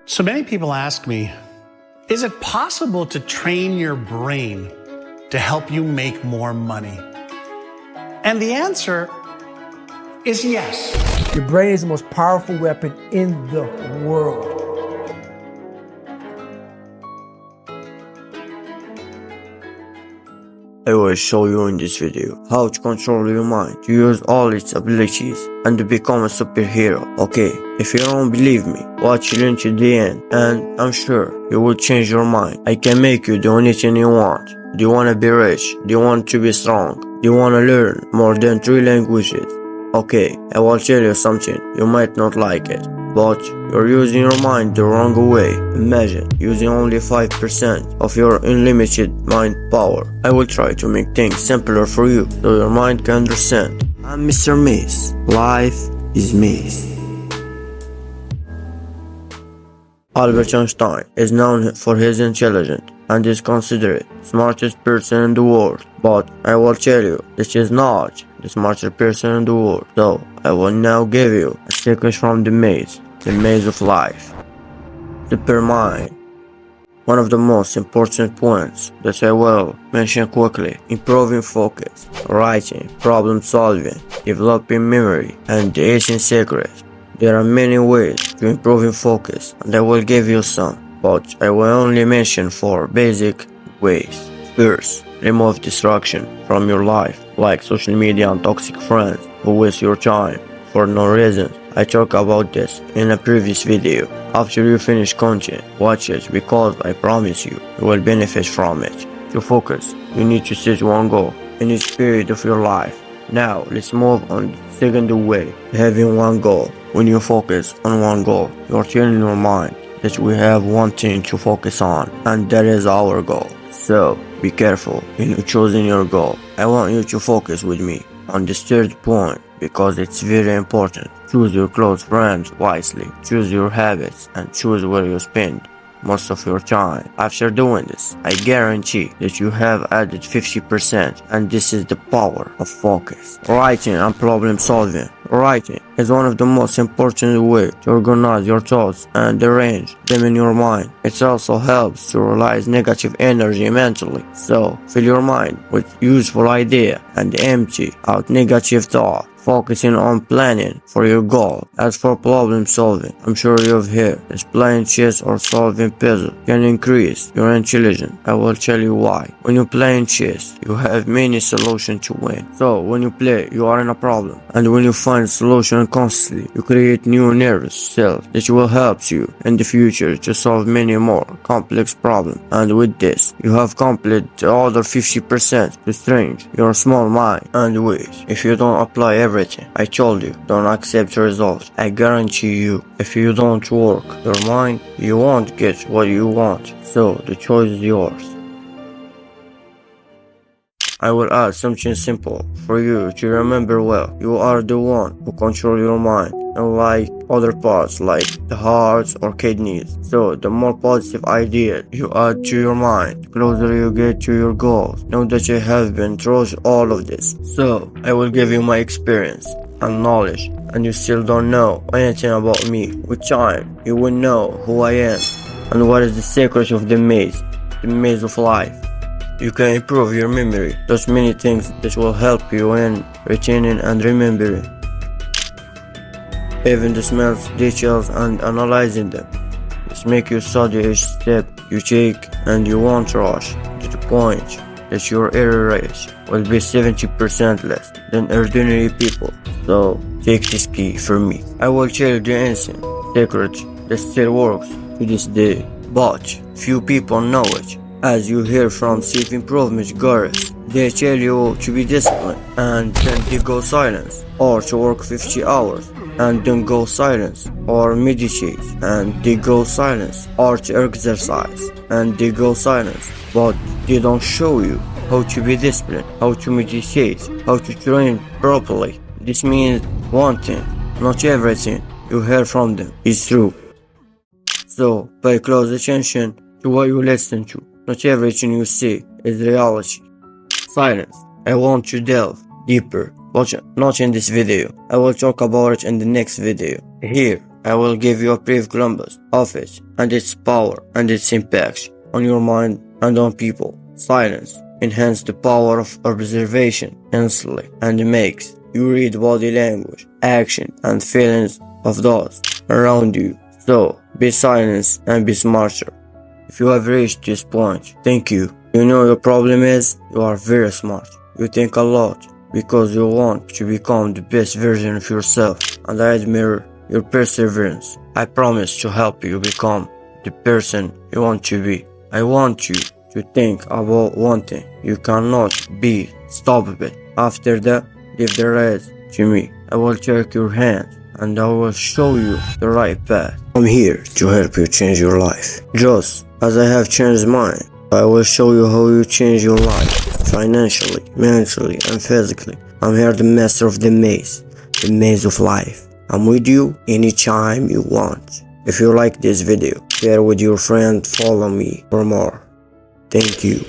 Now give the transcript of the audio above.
So many people ask me, is it possible to train your brain to help you make more money? And the answer is yes. Your brain is the most powerful weapon in the world. I will show you in this video how to control your mind, to use all its abilities, and to become a superhero. Okay, if you don't believe me, watch it until the end, and I'm sure you will change your mind. I can make you do anything you want. Do you want to be rich? Do you want to be strong? Do you want to learn more than 3 languages? Okay, I will tell you something, you might not like it, but you're using your mind the wrong way. Imagine using only 5% of your unlimited mind power. I will try to make things simpler for you so your mind can understand. I'm Mr. Maze. Life is maze. Albert Einstein is known for his intelligence and is considered smartest person in the world, but I will tell you this is not the smartest person in the world. So I will now give you a secret from the maze of life. Supermind. One of the most important points that I will mention quickly: improving focus, writing, problem solving, developing memory, and the ancient secret. There are many ways to improving focus, and I will give you some, but I will only mention 4 basic ways. First, remove distraction from your life, like social media and toxic friends who waste your time for no reason. I talked about this in a previous video. After you finish content, watch it because I promise you will benefit from it. To focus, you need to set one goal in each period of your life. Now, let's move on to the second way, having one goal. When you focus on one goal, you're telling your mind that we have one thing to focus on, and that is our goal. So, be careful in choosing your goal. I want you to focus with me on this third point because it's very important. Choose your close friends wisely, choose your habits, and choose where you spend most of your time. After doing this, I guarantee that you have added 50%, and this is the power of focus. Writing and problem solving. Writing is one of the most important ways to organize your thoughts and arrange them in your mind. It also helps to release negative energy mentally. So, fill your mind with useful idea and empty out negative thought, focusing on planning for your goal. As for problem solving, I'm sure you've heard that playing chess or solving puzzles can increase your intelligence. I will tell you why. When you play in chess, you have many solutions to win. So when you play, you are in a problem, and when you find a solution constantly, you create new nervous cells that will help you in the future to solve many more complex problems. And with this, you have completed the other 50% to strengthen your small mind. And wait, if you don't apply everything I told you, don't accept the results. I guarantee you, if you don't work your mind, you won't get what you want. So the choice is yours. I will add something simple for you to remember well. You are the one who controls your mind, unlike other parts like the heart or kidneys. So the more positive ideas you add to your mind, the closer you get to your goals. Know that I have been through all of this, so I will give you my experience and knowledge, and you still don't know anything about me. With time, you will know who I am and what is the secret of the maze of life. You can improve your memory. There's many things that will help you in retaining and remembering. Even the smells, details, and analyzing them. This make you study each step you take, and you won't rush to the point that your error rate will be 70% less than ordinary people. So take this key from me. I will tell you the ancient secret that still works to this day, but few people know it. As you hear from self-improvement gurus, they tell you to be disciplined and then they go silence, or to work 50 hours and then go silence, or meditate and they go silence, or to exercise and they go silence, but they don't show you how to be disciplined, how to meditate, how to train properly. This means one thing: not everything you hear from them is true. So pay close attention to what you listen to. Not everything you see is reality. Silence. I want to delve deeper, but not in this video. I will talk about it in the next video. Here, I will give you a brief glimpse of it and its power and its impact on your mind and on people. Silence enhances the power of observation instantly and makes you read body language, action, and feelings of those around you. So, be silent and be smarter. If you have reached this point, thank you. You know your problem is, you are very smart. You think a lot because you want to become the best version of yourself, and I admire your perseverance. I promise to help you become the person you want to be. I want you to think about one thing. You cannot be stoppable. After that, leave the rest to me. I will take your hand and I will show you the right path. I'm here to help you change your life. Just as I have changed mine, I will show you how you change your life financially, mentally, and physically. I'm here, the master of the maze of life. I'm with you anytime you want. If you like this video, share with your friend, follow me for more. Thank you.